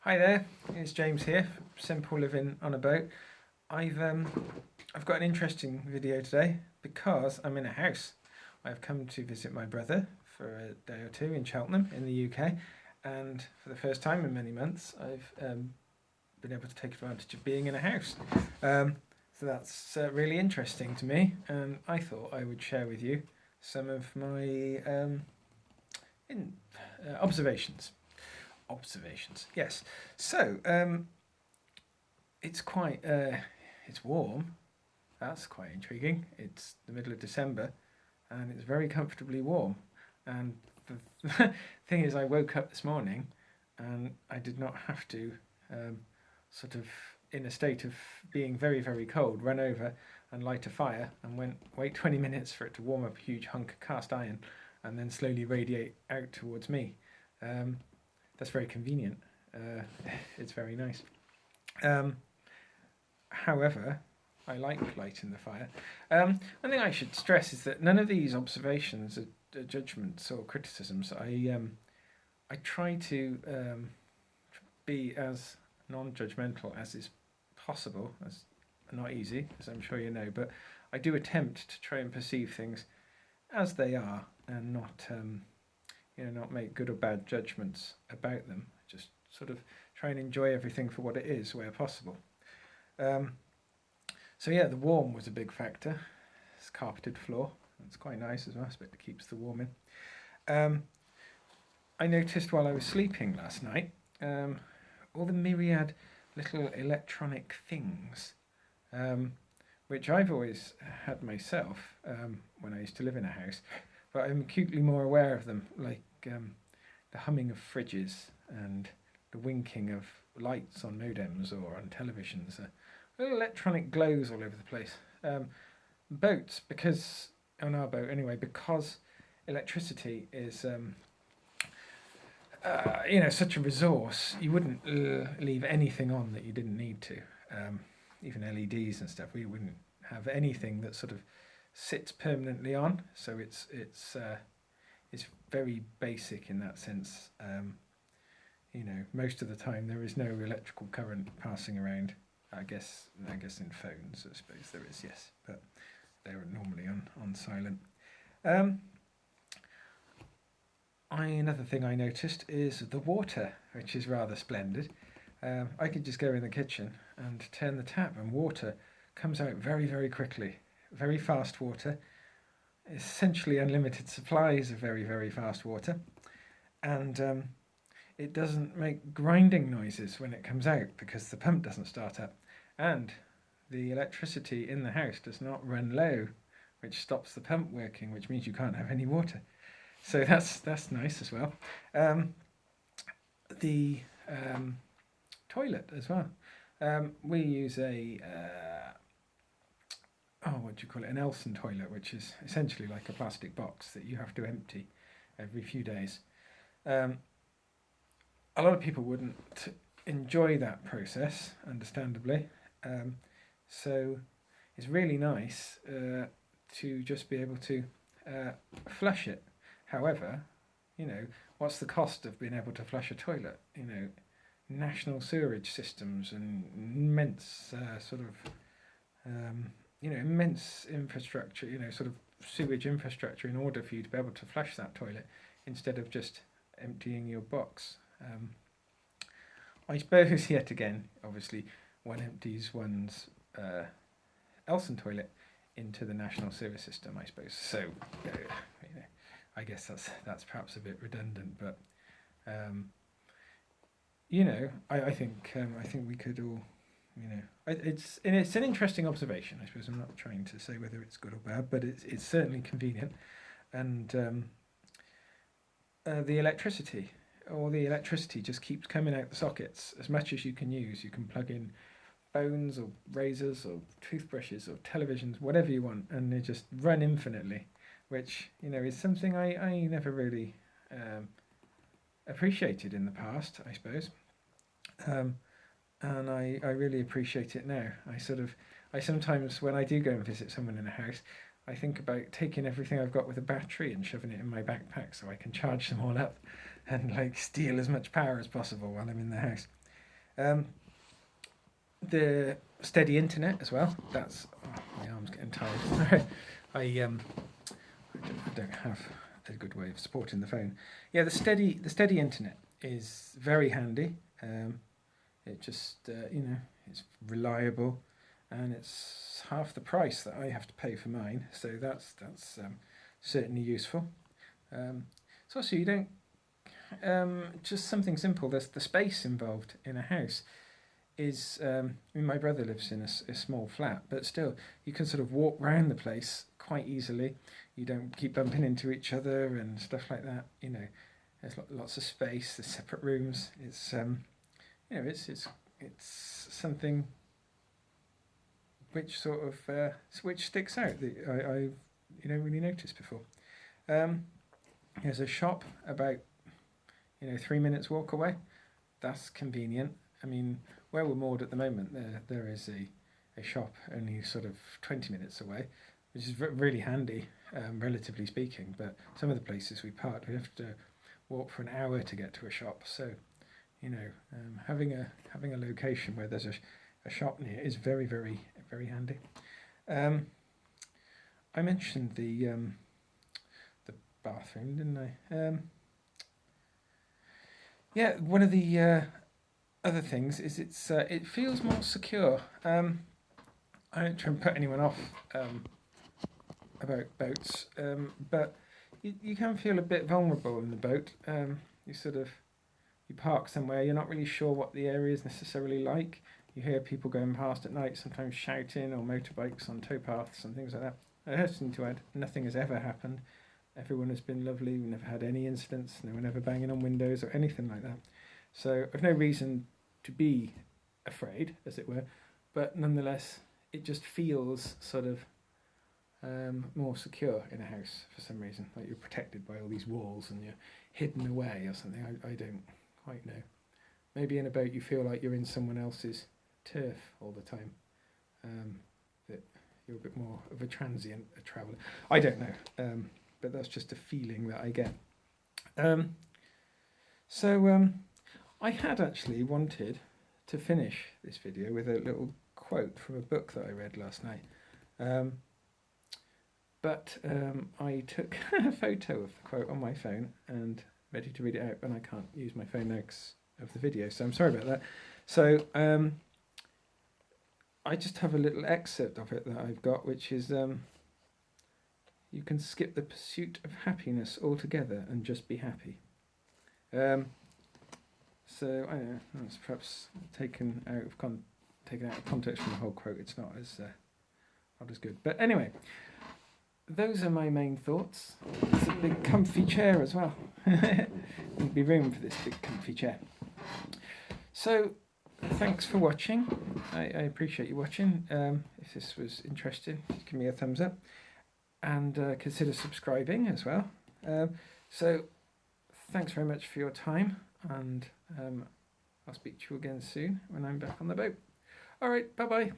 Hi there, it's James here. Simple living on a boat. I've got an interesting video today because I'm in a house. I've come to visit my brother for a day or two in Cheltenham in the UK, and for the first time in many months, I've been able to take advantage of being in a house. So that's really interesting to me, and I thought I would share with you some of my observations. Yes. So it's quite it's warm. That's quite intriguing. It's the middle of December, and it's very comfortably warm. And the thing is, I woke up this morning, and I did not have to sort of in a state of being very very cold run over and light a fire and wait 20 minutes for it to warm up a huge hunk of cast iron and then slowly radiate out towards me. That's very convenient. It's very nice. However, I like lighting the fire. One thing I should stress is that none of these observations are judgments or criticisms. I try to be as non-judgmental as is possible. That's not easy, as I'm sure you know, but I do attempt to try and perceive things as they are and not make good or bad judgments about them. Just sort of try and enjoy everything for what it is where possible. So yeah, the warm was a big factor. It's carpeted floor. It's quite nice as well. I suppose it keeps the warm in. I noticed while I was sleeping last night all the myriad little electronic things, which I've always had myself when I used to live in a house, but I'm acutely more aware of them, like the humming of fridges and the winking of lights on modems or on televisions, little electronic glows all over the place. Boats, because on our boat anyway, because electricity is such a resource, you wouldn't leave anything on that you didn't need to. Even LEDs and stuff, we wouldn't have anything that sort of sits permanently on. So it's very basic in that sense. Most of the time there is no electrical current passing around. I guess in phones, I suppose there is, yes, but they're normally on silent. Another thing I noticed is the water, which is rather splendid. I could just go in the kitchen and turn the tap, and water comes out very, very quickly. Very fast water, essentially unlimited supplies of very, very fast water, and it doesn't make grinding noises when it comes out because the pump doesn't start up, and the electricity in the house does not run low, which stops the pump working, which means you can't have any water. So that's nice as well. The toilet as well. We use an Elson toilet, which is essentially like a plastic box that you have to empty every few days. A lot of people wouldn't enjoy that process, understandably. So it's really nice to just be able to flush it. However, what's the cost of being able to flush a toilet? National sewerage systems and immense immense infrastructure, sort of sewage infrastructure in order for you to be able to flush that toilet instead of just emptying your box. I suppose, yet again, obviously, one empties one's Elson toilet into the national sewer system, I suppose. So, I guess that's perhaps a bit redundant, but I think we could all, it's an interesting observation. I suppose I'm not trying to say whether it's good or bad, but it's certainly convenient, and the electricity just keeps coming out the sockets as much as you can use. You can plug in phones or razors or toothbrushes or televisions, whatever you want, and they just run infinitely, which is something I never really appreciated in the past, I suppose, and I really appreciate it now. I sometimes, when I do go and visit someone in a house, I think about taking everything I've got with a battery and shoving it in my backpack so I can charge them all up and steal as much power as possible while I'm in the house. The steady internet as well. That's my arm's getting tired. I don't have a good way of supporting the phone. Yeah, the steady internet is very handy. It just it's reliable, and it's half the price that I have to pay for mine. So that's certainly useful. It's also, you don't just something simple. There's the space involved in a house. Is my brother lives in a small flat, but still you can sort of walk around the place quite easily. You don't keep bumping into each other and stuff like that. There's lots of space. There's separate rooms. It's it's something which sort of which sticks out that I really noticed before. There's a shop about 3 minutes walk away. That's convenient. I mean, where we're moored at the moment, there is a shop only sort of 20 minutes away, which is really handy, relatively speaking. But some of the places we parked, we have to walk for an hour to get to a shop. So, having a location where there's a shop near is very, very, very handy. I mentioned the bathroom, didn't I? Yeah, one of the other things is it feels more secure. I don't try and put anyone off about boats, but you can feel a bit vulnerable in the boat. You park somewhere, you're not really sure what the area is necessarily like. You hear people going past at night, sometimes shouting, or motorbikes on towpaths and things like that. I hasten to add, nothing has ever happened. Everyone has been lovely. We've never had any incidents. No one ever banging on windows or anything like that. So I've no reason to be afraid, as it were. But nonetheless, it just feels sort of more secure in a house for some reason. Like you're protected by all these walls and you're hidden away or something. I don't quite know. Maybe in a boat you feel like you're in someone else's turf all the time. That you're a bit more of a transient, a traveller. I don't know. But that's just a feeling that I get. I had actually wanted to finish this video with a little quote from a book that I read last night. But I took a photo of the quote on my phone and ready to read it out, and I can't use my phone now 'cause of the video, so I'm sorry about that. So I just have a little excerpt of it that I've got, which is you can skip the pursuit of happiness altogether and just be happy. So I don't know, that's perhaps taken out of context from the whole quote. It's not as good. But anyway, those are my main thoughts. It's a big comfy chair as well. There'd be room for this big comfy chair. So thanks for watching. I appreciate you watching. If this was interesting, give me a thumbs up. And consider subscribing as well. So thanks very much for your time, and I'll speak to you again soon when I'm back on the boat. All right, bye-bye.